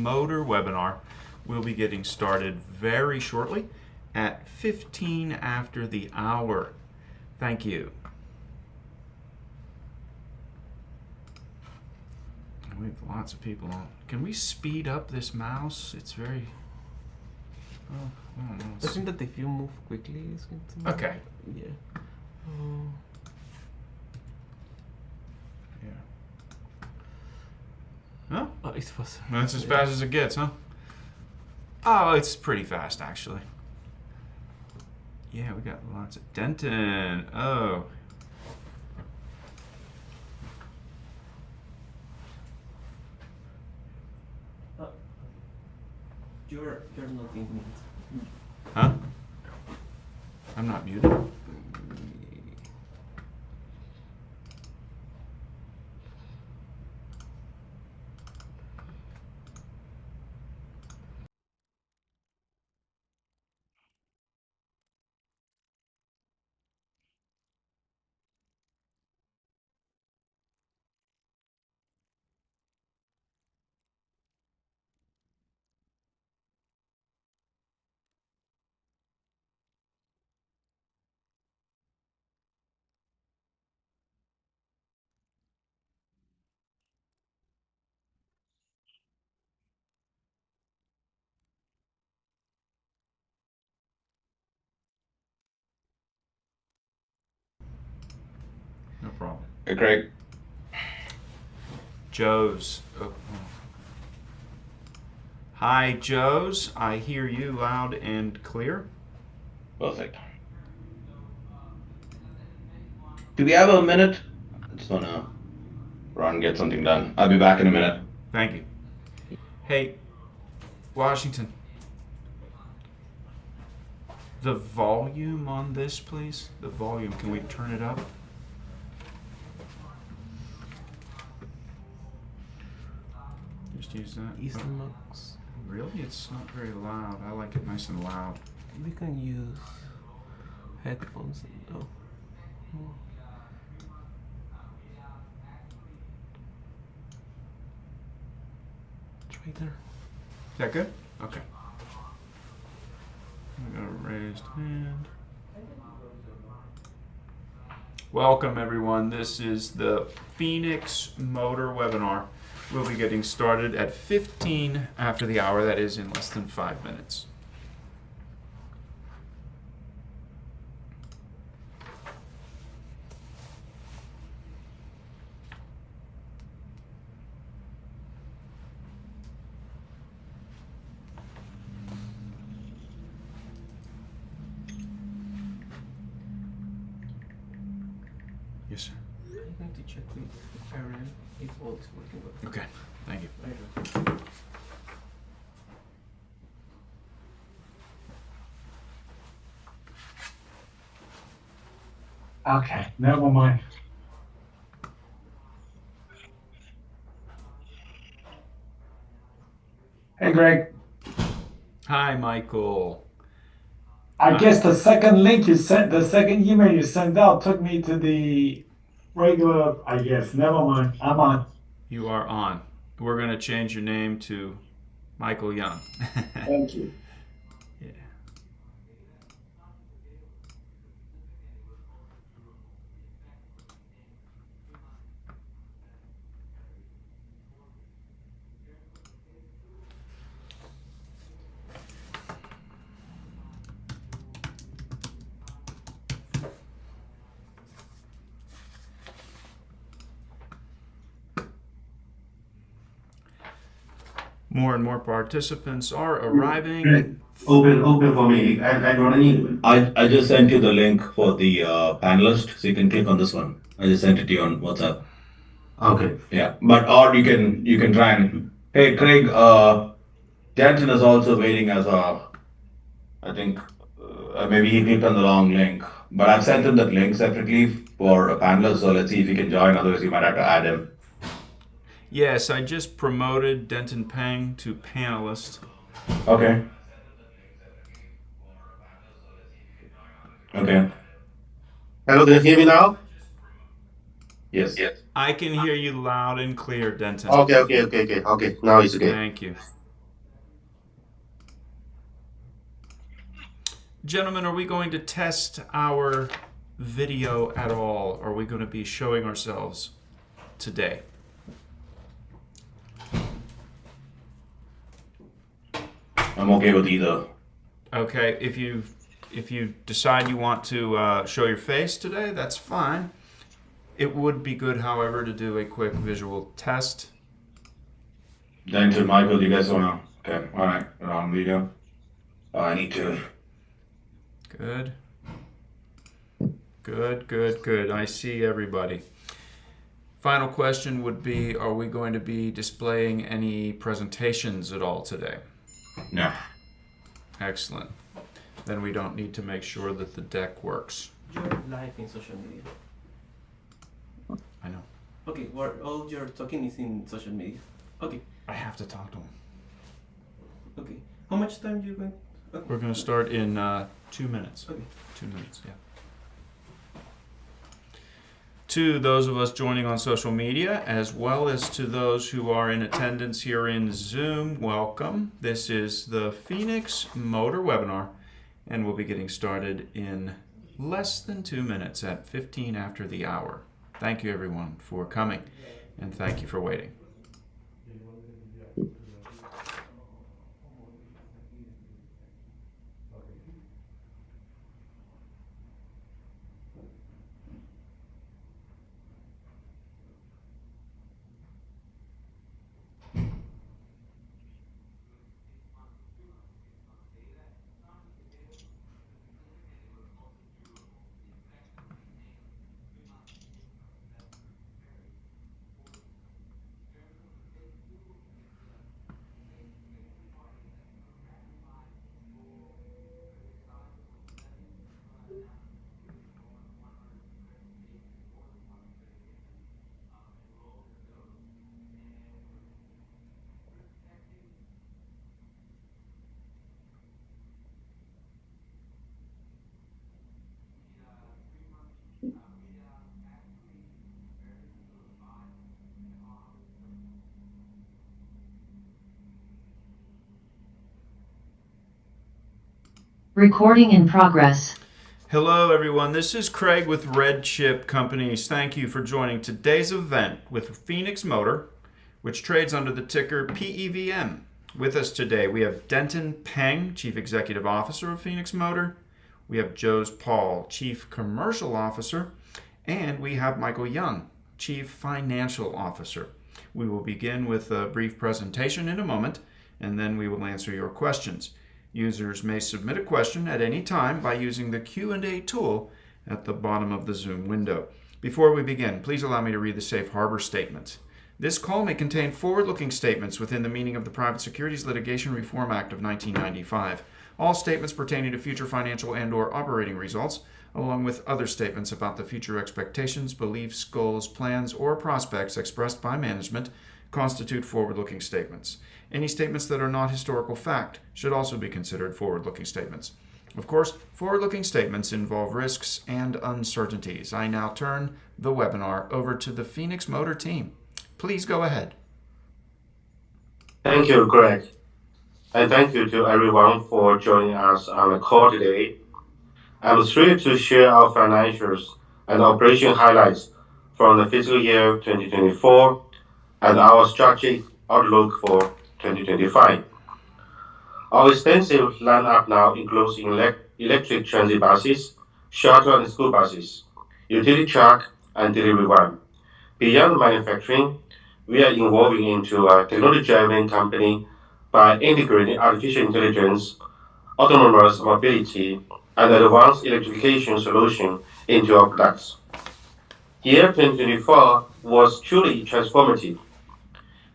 Motor webinar will be getting started very shortly at 15 after the hour. Thank you. We have lots of people on. Can we speed up this mouse? It's very... Oh, I don't know. I think that if you move quickly, it's going to... Okay. Yeah. Huh? Oh, it's fast. That's as fast as it gets, huh? Oh, it's pretty fast, actually. Yeah, we got lots of... Denton. Oh. You're not in mute. Huh? I'm not muted. No problem. Hey, Craig. Joe's. Oh. Hi, Joe's. I hear you loud and clear. Perfect. Do we have a minute? I just wanna run, get something done. I'll be back in a minute. Thank you. Hey, Washington. The volume on this, please. The volume. Can we turn it up? Just use that. Eastern Max. Really? It's not very loud. I like it nice and loud. We can use headphones. Oh. It's right there. Is that good? Okay. I got a raised hand. Welcome, everyone. This is the Phoenix Motor webinar. We'll be getting started at 15 after the hour. That is in less than 5 minutes. Yes, sir. I'm going to check with Aaron if all is working well. Okay. Thank you. Okay, never mind. Hey, Greg. Hi, Michael. I guess the second link you sent, the second email you sent out took me to the regular, I guess. Never mind. I'm on. You are on. We're going to change your name to Michael Young. Thank you. Yeah. More and more participants are arriving. Open for me. I don't need. I just sent you the link for the panelist, so you can click on this one. I just sent it to you on WhatsApp. Okay. Yeah, but or you can try and. Hey, Craig. Denton is also waiting as a. I think maybe he clicked on the wrong link, but I've sent him that link separately for a panelist. So let's see if he can join. Otherwise, you might have to add him. Yes, I just promoted Denton Peng to panelist. Okay. Okay. Hello, can you hear me now? Yes. Yes. I can hear you loud and clear, Denton. Okay. Now it's okay. Thank you. Gentlemen, are we going to test our video at all? Are we going to be showing ourselves today? I'm okay with either. Okay, if you decide you want to show your face today, that's fine. It would be good, however, to do a quick visual test. Then to Michael, you guys wanna? Okay, all right, we're on video. I need to. Good. Good. I see everybody. Final question would be, are we going to be displaying any presentations at all today? No. Excellent. Then we don't need to make sure that the deck works. You're live in social media. I know. Okay, what all your talking is in social media. Okay, I have to talk to him. okay. How much time you going? Okay. We're going to start in 2 minutes. Okay. 2 minutes, yeah. To those of us joining on social media, as well as to those who are in attendance here in Zoom, welcome. This is the Phoenix Motor webinar, and we'll be getting started in less than 2 minutes at 15 after the hour. Thank you, everyone, for coming, and thank you for waiting. Recording in progress. Hello, everyone. This is Craig with RedChip Companies. Thank you for joining today's event with Phoenix Motor, which trades under the ticker PEVM. With us today, we have Denton Peng, Chief Executive Officer of Phoenix Motor. We have Jose Paul, Chief Commercial Officer. And we have Michael Young, Chief Financial Officer. We will begin with a brief presentation in a moment, and then we will answer your questions. Users may submit a question at any time by using the Q&A tool at the bottom of the Zoom window. Before we begin, please allow me to read the Safe Harbor Statement. This call may contain forward-looking statements within the meaning of the Private Securities Litigation Reform Act of 1995. All statements pertaining to future financial and/or operating results, along with other statements about the future expectations, beliefs, goals, plans, or prospects expressed by management, constitute forward-looking statements. Any statements that are not historical fact should also be considered forward-looking statements. Of course, forward-looking statements involve risks and uncertainties. I now turn the webinar over to the Phoenix Motor team. Please go ahead. Thank you, Greg. And thank you to everyone for joining us on the call today. I'm thrilled to share our financials and operation highlights from the fiscal year 2024 and our strategic outlook for 2025. Our extensive lineup now includes electric transit buses, shuttle and school buses, utility truck, and delivery van. Beyond manufacturing, we are evolving into a technology-driven company by integrating artificial intelligence, autonomous mobility, and advanced electrification solutions into our products. Year 2024 was truly transformative.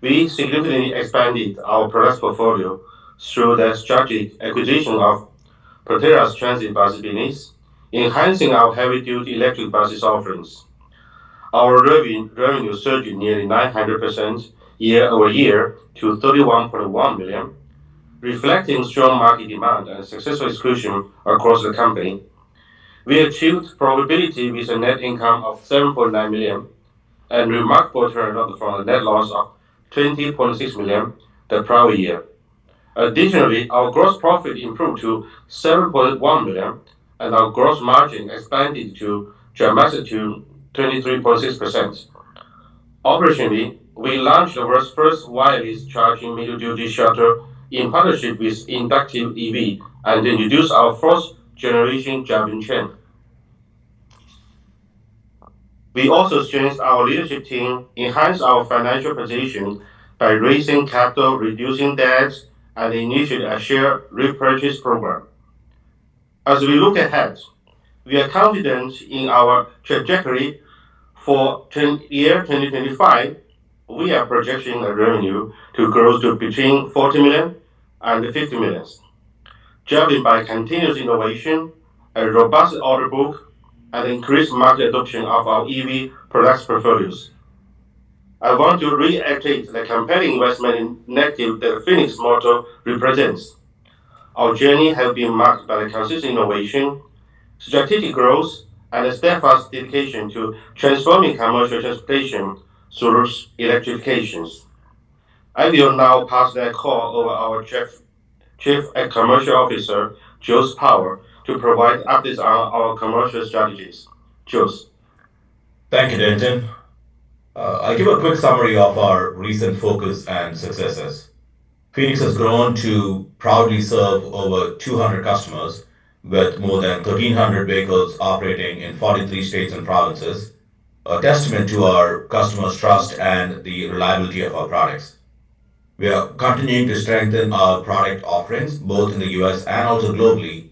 We significantly expanded our product portfolio through the strategic acquisition of Proterra's transit bus business, enhancing our heavy-duty electric buses offerings. Our revenue surged nearly 900% year-over-year to $31.1 million, reflecting strong market demand and successful execution across the company. We achieved profitability with a net income of $7.9 million and remarkable turnaround from a net loss of $20.6 million the prior year. Additionally, our gross profit improved to 7.1 million, and our gross margin expanded to dramatic to 23.6%. Operationally, we launched the world's first wireless charging medium-duty shuttle in partnership with Inductive EV and introduced our fourth generation driving chain. We also strengthened our leadership team, enhanced our financial position by raising capital, reducing debt, and initiated a share repurchase program. As we look ahead, we are confident in our trajectory for year 2025. We are projecting a revenue to grow to between 40 million and 50 million, driven by continuous innovation, a robust order book, and increased market adoption of our EV products portfolios. I want to reiterate the compelling investment narrative that Phoenix Motor represents. Our journey has been marked by the consistent innovation, strategic growth, and a steadfast dedication to transforming commercial transportation through electrifications. I will now pass the call over our Chief Commercial Officer, Jules Power, to provide updates on our commercial strategies. Jules. Thank you, Denton. I'll give a quick summary of our recent focus and successes. Phoenix has grown to proudly serve over 200 customers with more than 1,300 vehicles operating in 43 states and provinces, a testament to our customers' trust and the reliability of our products. We are continuing to strengthen our product offerings both in the US and also globally.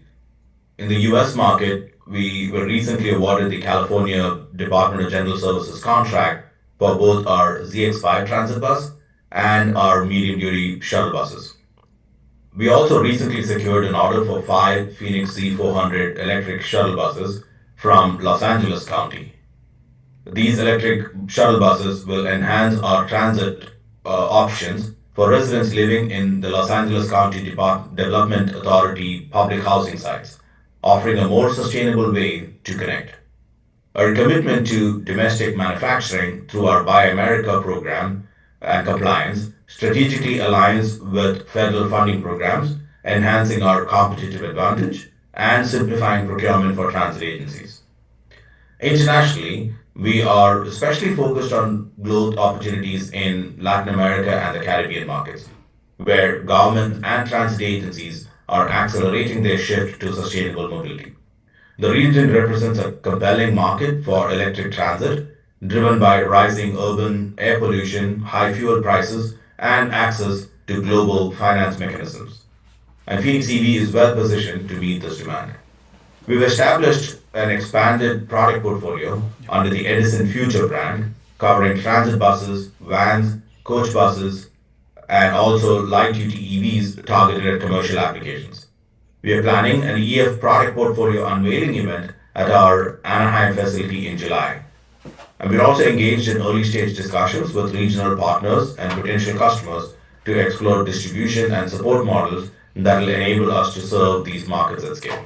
In the US market, we were recently awarded the California Department of General Services contract for both our ZX5 transit bus and our medium-duty shuttle buses. We also recently secured an order for 5 Phoenix C400 electric shuttle buses from Los Angeles County. These electric shuttle buses will enhance our transit options for residents living in the Los Angeles County Development Authority public housing sites, offering a more sustainable way to connect. Our commitment to domestic manufacturing through our Buy America program and compliance strategically aligns with federal funding programs, enhancing our competitive advantage and simplifying procurement for transit agencies. Internationally, we are especially focused on growth opportunities in Latin America and the Caribbean markets, where government and transit agencies are accelerating their shift to sustainable mobility. The region represents a compelling market for electric transit, driven by rising urban air pollution, high fuel prices, and access to global finance mechanisms. And Phoenix EV is well positioned to meet this demand. We've established an expanded product portfolio under the Edison Future brand, covering transit buses, vans, coach buses, and also light-duty EVs targeted at commercial applications. We are planning an EF product portfolio unveiling event at our Anaheim facility in July. And we're also engaged in early-stage discussions with regional partners and potential customers to explore distribution and support models that will enable us to serve these markets at scale.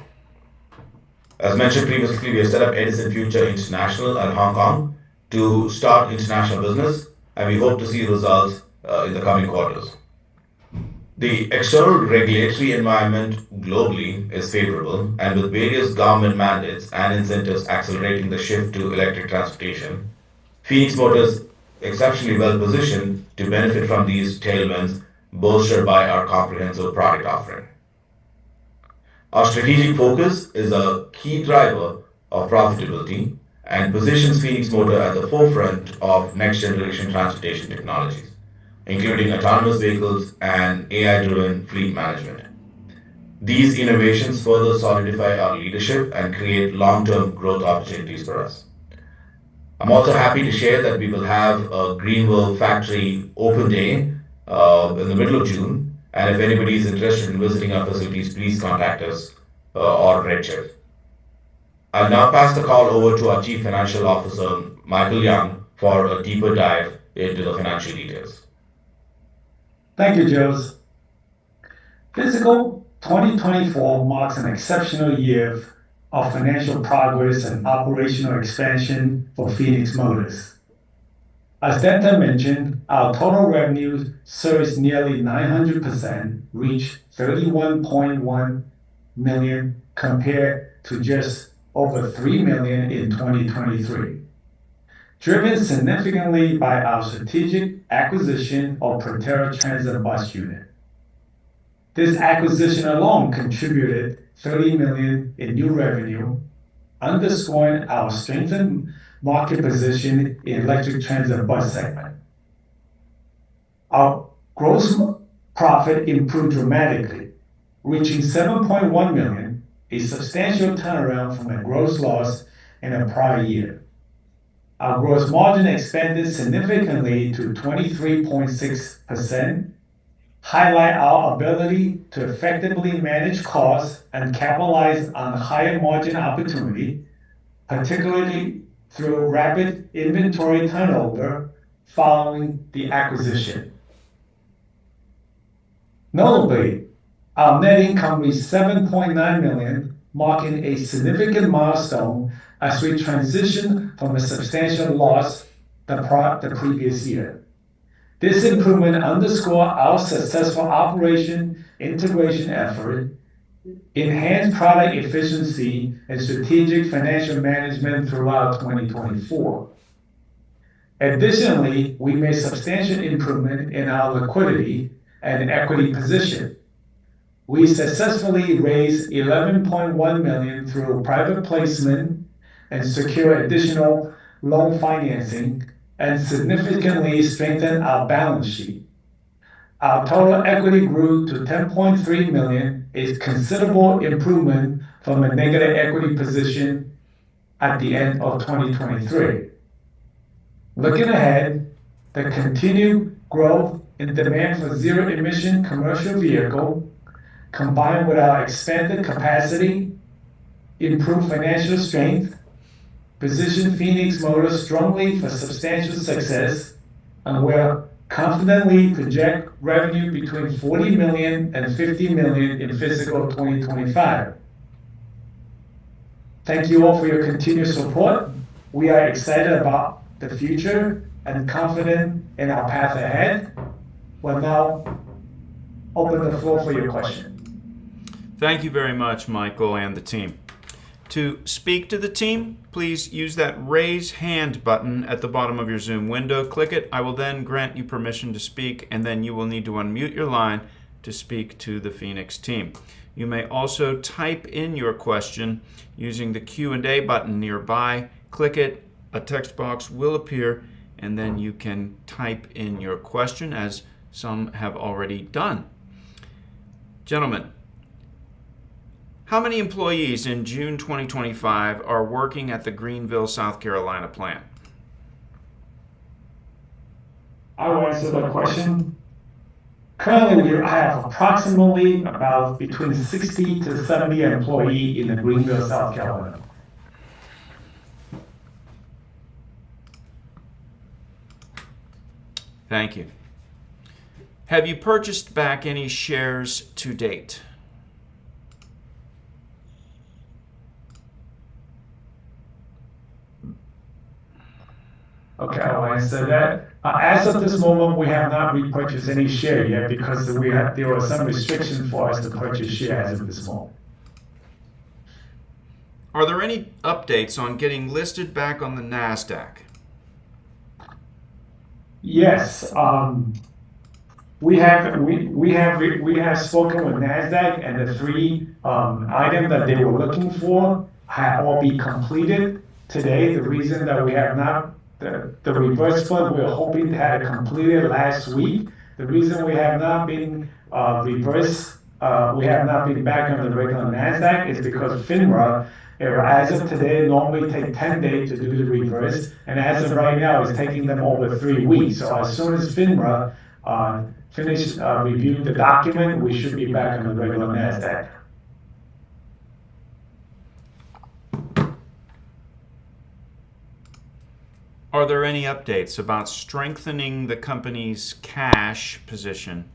As mentioned previously, we have set up Edison Future International at Hong Kong to start international business, and we hope to see results in the coming quarters. The external regulatory environment globally is favorable, and with various government mandates and incentives accelerating the shift to electric transportation, Phoenix Motors is exceptionally well positioned to benefit from these tailwinds, bolstered by our comprehensive product offering. Our strategic focus is a key driver of profitability and positions Phoenix Motor at the forefront of next-generation transportation technologies, including autonomous vehicles and AI-driven fleet management. These innovations further solidify our leadership and create long-term growth opportunities for us. I'm also happy to share that we will have a Greenville factory open day in the middle of June. And if anybody is interested in visiting our facilities, please contact us or RedChip. I'll now pass the call over to our Chief Financial Officer, Michael Young, for a deeper dive into the financial details. Thank you, Jules. Fiscal 2024 marks an exceptional year of financial progress and operational expansion for Phoenix Motors. As Denton mentioned, our total revenue surged nearly 900%, reached 31.1 million compared to just over 3 million in 2023, driven significantly by our strategic acquisition of Proterra Transit Bus Unit. This acquisition alone contributed 30 million in new revenue, underscoring our strengthened market position in electric transit bus segment. Our gross profit improved dramatically, reaching 7.1 million, a substantial turnaround from a gross loss in a prior year. Our gross margin expanded significantly to 23.6%, highlight our ability to effectively manage costs and capitalize on higher margin opportunity, particularly through rapid inventory turnover following the acquisition. Notably, our net income reached 7.9 million, marking a significant milestone as we transition from a substantial loss the previous year. This improvement underscores our successful operation integration effort, enhanced product efficiency, and strategic financial management throughout 2024. Additionally, we made substantial improvement in our liquidity and equity position. We successfully raised 11.1 million through private placement and secured additional loan financing and significantly strengthened our balance sheet. Our total equity grew to 10.3 million, a considerable improvement from a negative equity position at the end of 2023. Looking ahead, the continued growth in demand for zero-emission commercial vehicle, combined with our expanded capacity, improved financial strength, position Phoenix Motor strongly for substantial success, and we'll confidently project revenue between 40 million and 50 million in fiscal 2025. Thank you all for your continued support. We are excited about the future and confident in our path ahead. We'll now open the floor for your question. Thank you very much, Michael and the team. To speak to the team, please use that raise hand button at the bottom of your Zoom window. Click it. I will then grant you permission to speak, and then you will need to unmute your line to speak to the Phoenix team. You may also type in your question using the Q&A button nearby. Click it. A text box will appear, and then you can type in your question, as some have already done. Gentlemen, how many employees in June 2025 are working at the Greenville, South Carolina plant? I will answer the question. Currently, we have approximately about between 60 to 70 employees in the Greenville, South Carolina. Thank you. Have you purchased back any shares to date? Okay, I'll answer that. As of this moment, we have not repurchased any share yet because there were some restrictions for us to purchase shares as of this moment. Are there any updates on getting listed back on the NASDAQ? Yes, we have spoken with NASDAQ, and the three items that they were looking for have all been completed today. The reason that we have not the reverse split, we were hoping to have it completed last week. The reason we have not been we have not been back on the regular NASDAQ is because FINRA, as of today, normally take 10 days to do the reverse, and as of right now, it's taking them over 3 weeks. So as soon as FINRA finish reviewing the document, we should be back on the regular NASDAQ. Are there any updates about strengthening the company's cash position?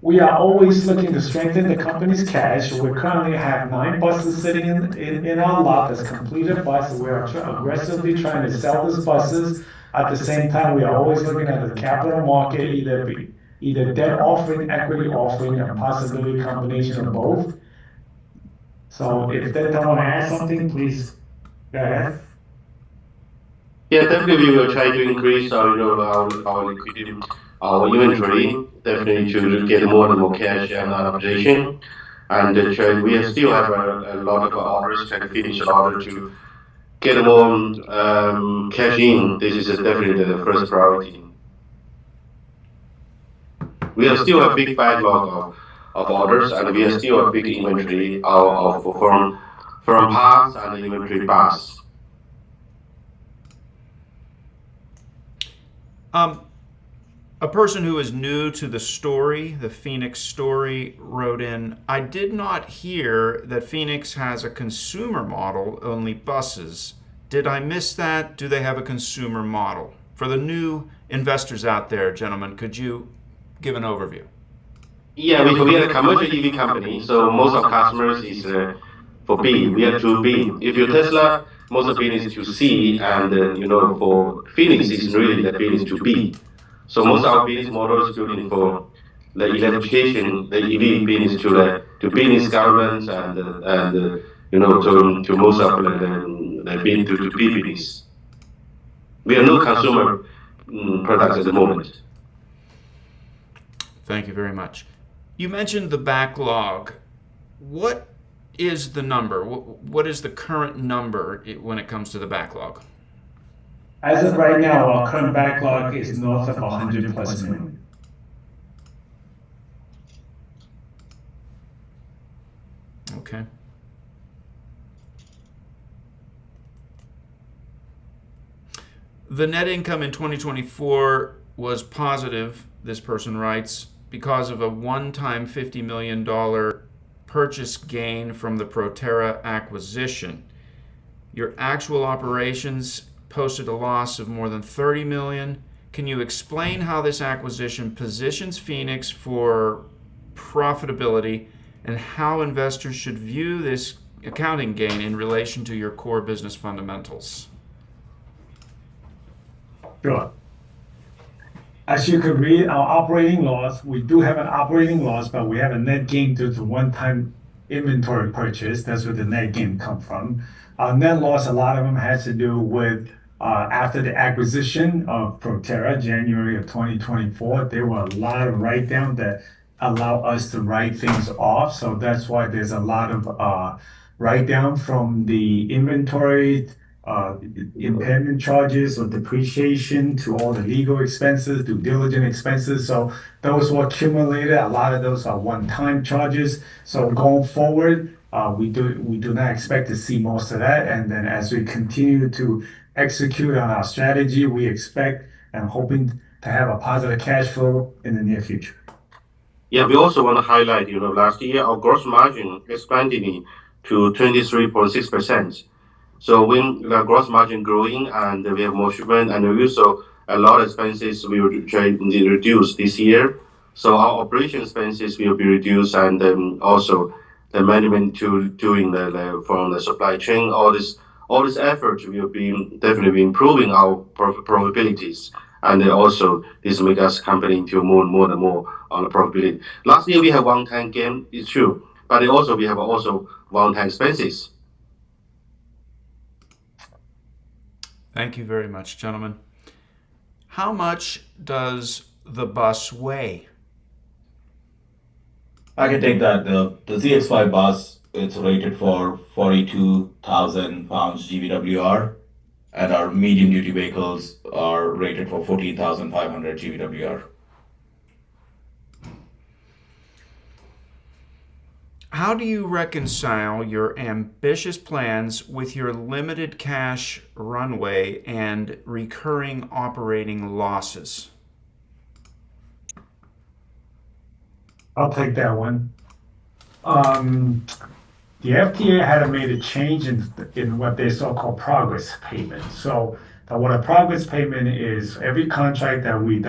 we are always looking to strengthen the company's cash. We currently have 9 buses sitting in our lot that's completed bus. We are aggressively trying to sell these buses. At the same time, we are always looking at the capital market, either debt offering, equity offering, and possibly a combination of both. So if that don't want to add something, please go ahead. Yeah, definitely we will try to increase our liquidity, our inventory, definitely to get more and more cash and operation. And we still have a lot of orders, trying to finish a order to get more cash in. This is definitely the first priority. We are still a big backlog of orders, and we are still a big inventory from parts and inventory bus. A person who is new to the story, the Phoenix story, wrote in, I did not hear that Phoenix has a consumer model, only buses. Did I miss that? Do they have a consumer model? For the new investors out there, gentlemen, could you give an overview? Yeah, we are a commercial EV company, so most of customers is for B. We are to B. If you're Tesla, most of it is to C, and for Phoenix, it's really the business to B. So most of our business model is building for the electrification, the EV business to business governments and to most of the business to B business. We are no consumer products at the moment. Thank you very much. You mentioned the backlog. What is the number? What is the current number when it comes to the backlog? As of right now, our current backlog is north of 100 plus million. Okay. The net income in 2024 was positive, this person writes, because of a one-time $50 million purchase gain from the Proterra acquisition. Your actual operations posted a loss of more than $30 million. Can you explain how this acquisition positions Phoenix for profitability and how investors should view this accounting gain in relation to your core business fundamentals? Sure. As you could read, our operating loss, we do have an operating loss, but we have a net gain due to one-time inventory purchase. That's where the net gain come from. Our net loss, a lot of them has to do with after the acquisition of Proterra, January of 2024, there were a lot of write-down that allow us to write things off. So that's why there's a lot of write-down from the inventory, impairment charges or depreciation to all the legal expenses, due diligence expenses. So those were accumulated. A lot of those are one-time charges. So going forward, we do not expect to see most of that. And then as we continue to execute on our strategy, we expect and hoping to have a positive cash flow in the near future. Yeah, we also want to highlight, last year our gross margin expanded to 23.6%. So when the gross margin growing and we have more shipment and also a lot of expenses we will try to reduce this year. So our operation expenses will be reduced, and also the management to doing from the supply chain, all this effort will be definitely improving our profitabilities, and also this make us company to more and more on the profitability. Last year we have one-time gain, it's true, but we have one-time expenses. Thank you very much, gentlemen. How much does the bus weigh? I can take that. The ZX5 bus, it's rated for 42,000 pounds GVWR, and our medium duty vehicles are rated for 14,500 GVWR. How do you reconcile your ambitious plans with your limited cash runway and recurring operating losses? I'll take that one. The FTA had made a change in what they so-called progress payment. So what a progress payment is, every contract that we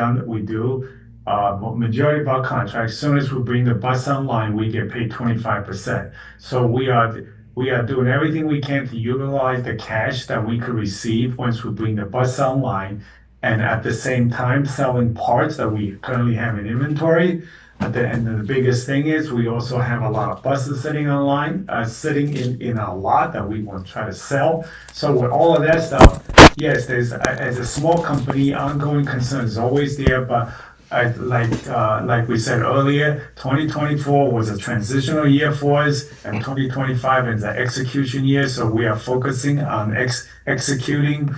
do, majority of our contracts, as soon as we bring the bus online, we get paid 25%. So we are doing everything we can to utilize the cash that we could receive once we bring the bus online, and at the same time selling parts that we currently have in inventory. And the biggest thing is we also have a lot of buses sitting online, sitting in our lot that we want to try to sell. So with all of that stuff, yes, there's as a small company, ongoing concern is always there, but like we said earlier, 2024 was a transitional year for us, and 2025 is an execution year. So we are focusing on executing.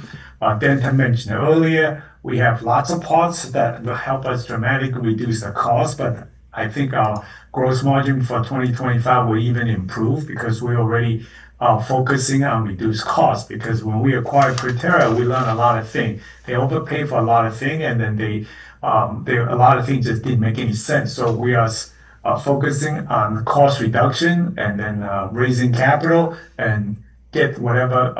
Denton mentioned earlier, we have lots of parts that will help us dramatically reduce the cost, but I think our gross margin for 2025 will even improve because we're already focusing on reduced costs. Because when we acquired Proterra, we learned a lot of things. They overpaid for a lot of things, and then a lot of things just didn't make any sense. So we are focusing on cost reduction and then raising capital and get whatever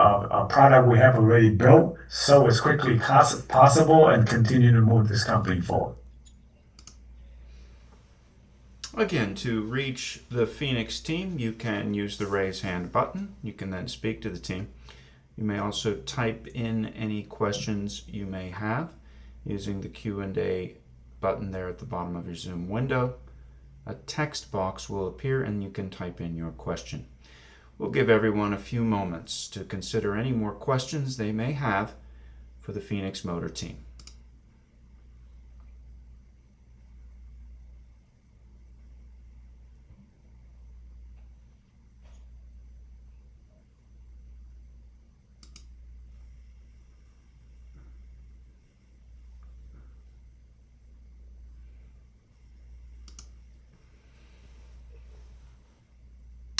product we have already built so as quickly as possible and continue to move this company forward. Again, to reach the Phoenix team, you can use the raise hand button. You can then speak to the team. You may also type in any questions you may have using the Q&A button there at the bottom of your Zoom window. A text box will appear and you can type in your question. We'll give everyone a few moments to consider any more questions they may have for the Phoenix Motor team.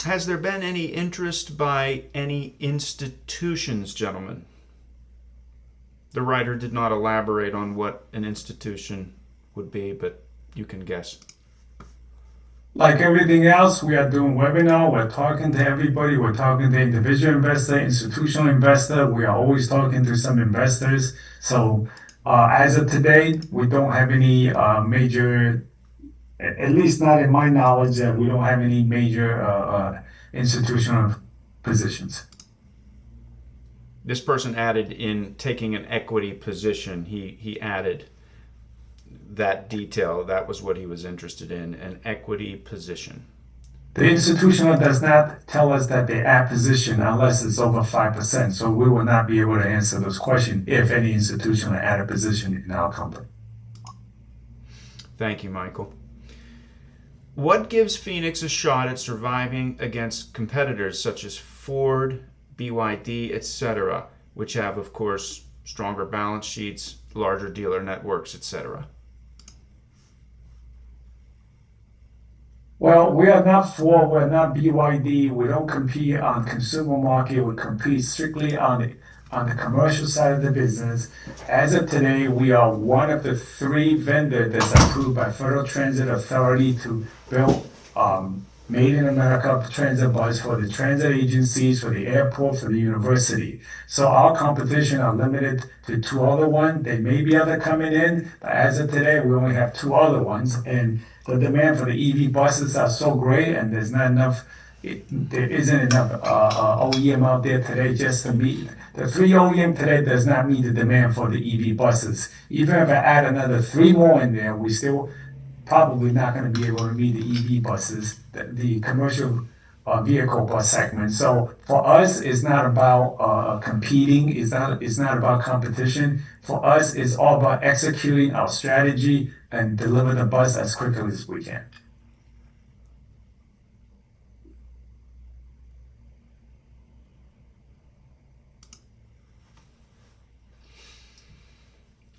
Has there been any interest by any institutions, gentlemen? The writer did not elaborate on what an institution would be, but you can guess. Like everything else, we are doing webinar. We're talking to everybody. We're talking to individual investor, institutional investor. We are always talking to some investors. So as of today, we don't have any major, at least not in my knowledge, that we don't have any major institutional positions. This person added in taking an equity position. He added that detail. That was what he was interested in, an equity position. The institutional does not tell us that they add position unless it's over 5%. So we will not be able to answer those questions if any institutional add a position in our company. Thank you, Michael. What gives Phoenix a shot at surviving against competitors such as Ford, BYD, etc., which have, of course, stronger balance sheets, larger dealer networks, etc.? Well, we are not Ford, we're not BYD. We don't compete on consumer market. We compete strictly on the commercial side of the business. As of today, we are one of the 3 vendors that's approved by Federal Transit Authority to build Made in America transit bus for the transit agencies, for the airport, for the university. So our competition are limited to 2 other ones. There may be other coming in, but as of today, we only have 2 other ones. And the demand for the EV buses are so great, and there's not enough. There isn't enough OEM out there today just to meet. The 3 OEM today does not meet the demand for the EV buses. Even if I add another 3 more in there, we still probably not going to be able to meet the EV buses, the commercial vehicle bus segment. So for us, it's not about competing. It's not about competition. For us, it's all about executing our strategy and deliver the bus as quickly as we can.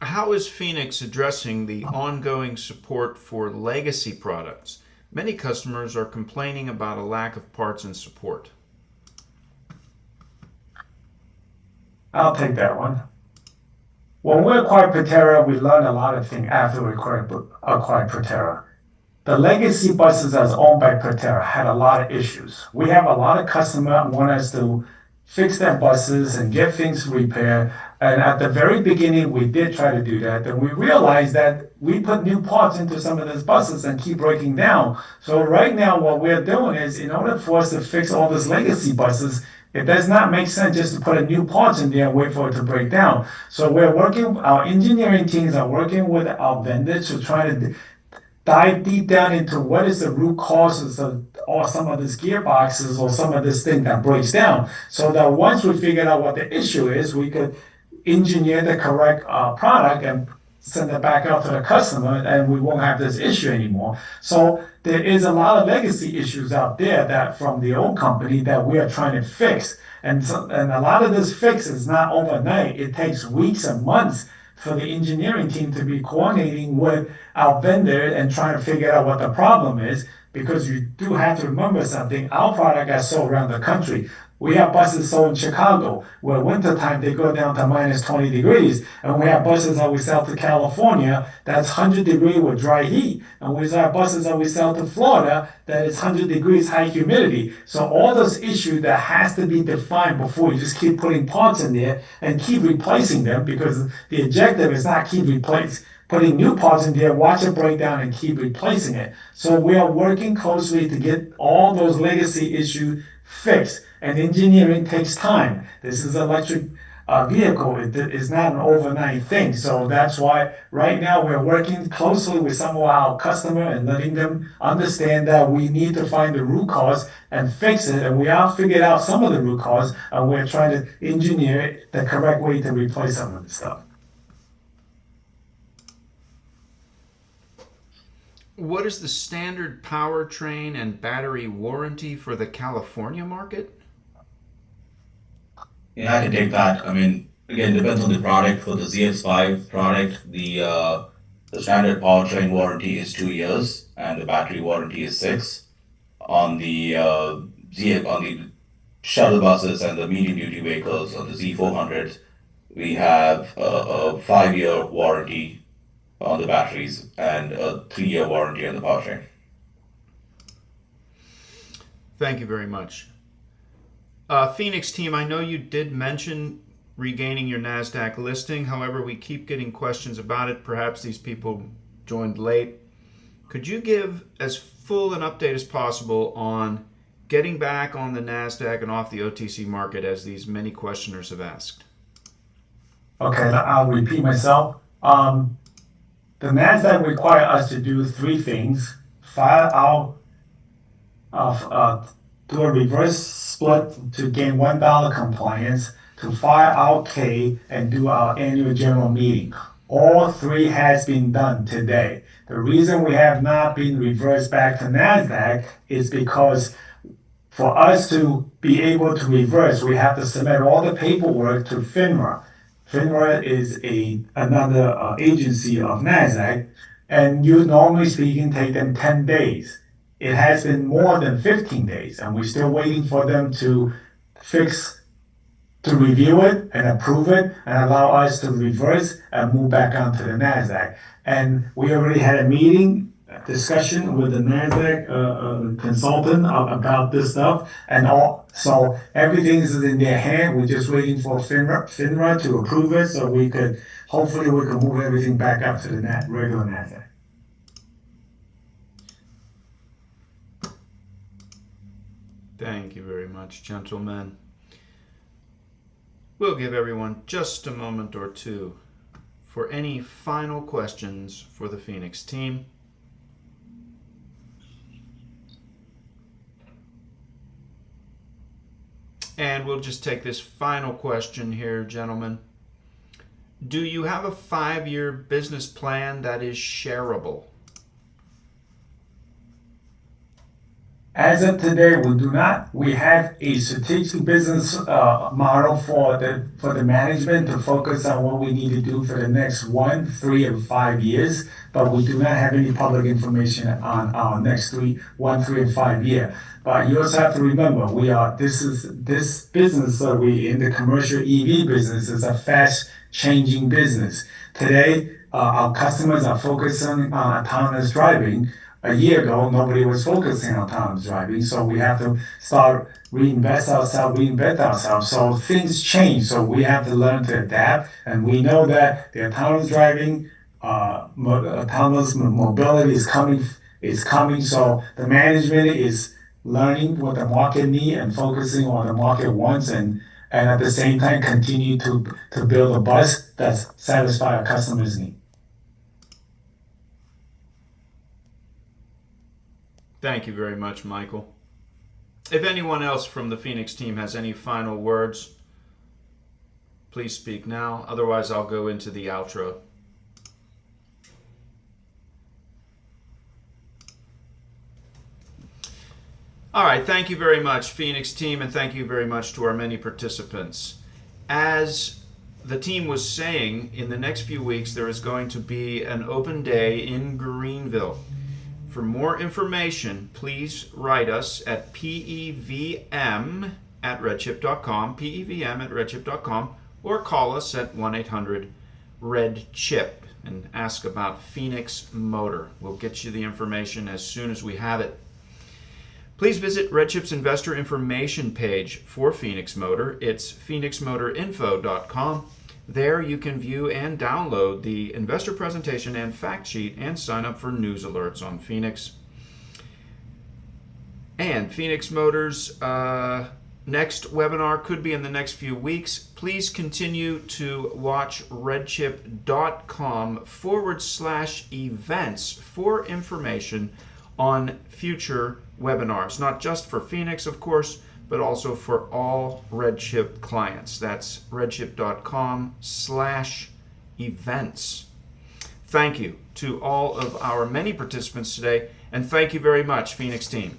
How is Phoenix addressing the ongoing support for legacy products? Many customers are complaining about a lack of parts and support. I'll take that one. When we acquired Proterra, we learned a lot of things after we acquired Proterra. The legacy buses that's owned by Proterra had a lot of issues. We have a lot of customers want us to fix their buses and get things repaired, And at the very beginning, we did try to do that. And we realized that we put new parts into some of these buses and keep breaking down. So right now, what we're doing is, in order for us to fix all these legacy buses, it does not make sense just to put a new parts in there and wait for it to break down. So we're working, our engineering teams are working with our vendors to try to dive deep down into what is the root causes of or some of these gearboxes or some of this thing that breaks down, so that once we figured out what the issue is, we could engineer the correct product and send it back out to the customer, and we won't have this issue anymore. So there is a lot of legacy issues out there that from the old company that we are trying to fix. And a lot of this fix is not overnight. It takes weeks and months for the engineering team to be coordinating with our vendor and trying to figure out what the problem is, because you do have to remember something. Our product is sold around the country. We have buses sold in Chicago, where wintertime they go down to minus 20 degrees. And we have buses that we sell to California that's 100 degrees with dry heat. And we have buses that we sell to Florida that is 100 degrees high humidity. So all those issues that has to be defined before you just keep putting parts in there and keep replacing them, because the objective is not keep putting new parts in there, watch it break down, and keep replacing it. So we are working closely to get all those legacy issues fixed. And engineering takes time. This is an electric vehicle. It is not an overnight thing. So that's why right now we're working closely with some of our customers and letting them understand that we need to find the root cause and fix it. And we have figured out some of the root cause, and we're trying to engineer the correct way to replace some of the stuff. What is the standard powertrain and battery warranty for the California market? Yeah, I can take that. I mean, again, depends on the product. For the ZX5 product, the standard powertrain warranty is 2 years, and the battery warranty is 6. On the on the shuttle buses and the medium duty vehicles, on the Z400s, we have a 5-year warranty on the batteries and a 3-year warranty on the powertrain. Thank you very much. Phoenix team, I know you did mention regaining your NASDAQ listing. However, we keep getting questions about it. Perhaps these people joined late. Could you give as full an update as possible on getting back on the NASDAQ and off the OTC market, as these many questioners have asked? Okay, I'll repeat myself. The NASDAQ requires us to do 3 things: file do a reverse split to gain $1 compliance, to file our K, and do our annual general meeting. All 3 has been done today. The reason we have not been reversed back to NASDAQ is because for us to be able to reverse, we have to submit all the paperwork to FINRA. FINRA is another agency of NASDAQ, and you normally speaking take them 10 days. It has been more than 15 days, and we're still waiting for them to review it and approve it and allow us to reverse and move back onto the NASDAQ. And we already had a discussion with the NASDAQ consultant about this stuff, so everything is in their hand. We're just waiting for FINRA to approve it, so hopefully we can move everything back up to the regular NASDAQ. Thank you very much, gentlemen. We'll give everyone just a moment or two for any final questions for the Phoenix team. And we'll just take this final question here, gentlemen. Do you have a 5-year business plan that is shareable? As of today, we do not. We have a strategic business model for the management to focus on what we need to do for the next 1, 3, and 5 years, but we do not have any public information on our next 1, 3, and 5 year. But you also have to remember, this business that we in the commercial EV business is a fast changing business. Today, our customers are focusing on autonomous driving. a year ago, nobody was focusing on autonomous driving. So we have to start reinvent ourselves. So things change. So we have to learn to adapt. And we know that the autonomous driving, autonomous mobility is coming. So the management is learning what the market needs and focusing on the market wants, and at the same time continue to build a bus that satisfies our customers' needs. Thank you very much, Michael. If anyone else from the Phoenix team has any final words, please speak now. Otherwise, I'll go into the outro. All right, thank you very much, Phoenix team, and thank you very much to our many participants. As the team was saying, in the next few weeks, there is going to be an open day in Greenville. For more information, please write us at PEVM@redchip.com, PEVM@redchip.com, or call us at 1-800-RED-CHIP and ask about Phoenix Motor. We'll get you the information as soon as we have it. Please visit RedChip's investor information page for Phoenix Motor. It's phoenixmotorinfo.com. There you can view and download the investor presentation and fact sheet and sign up for news alerts on Phoenix. And Phoenix Motors' next webinar could be in the next few weeks. Please continue to watch redchip.com/events for information on future webinars, not just for Phoenix, of course, but also for all RedChip clients. That's redchip.com/events. Thank you to all of our many participants today, and thank you very much, Phoenix team.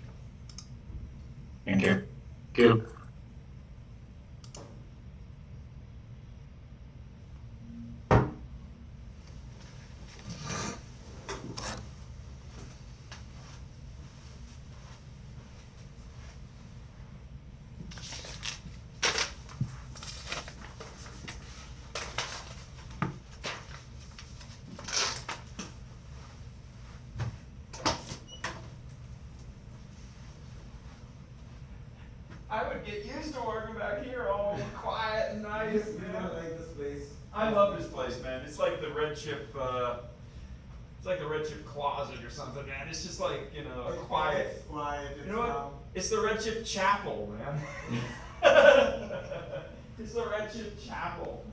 Thank you. Thank you. I would get used to working back here, all quiet and nice. You don't like this place? I love this place, man. It's like the RedChip. It's like the RedChip closet or something, man. It's just like, you know, quiet. It's quiet. It's You know what? It's the RedChip chapel, man. It's the RedChip chapel.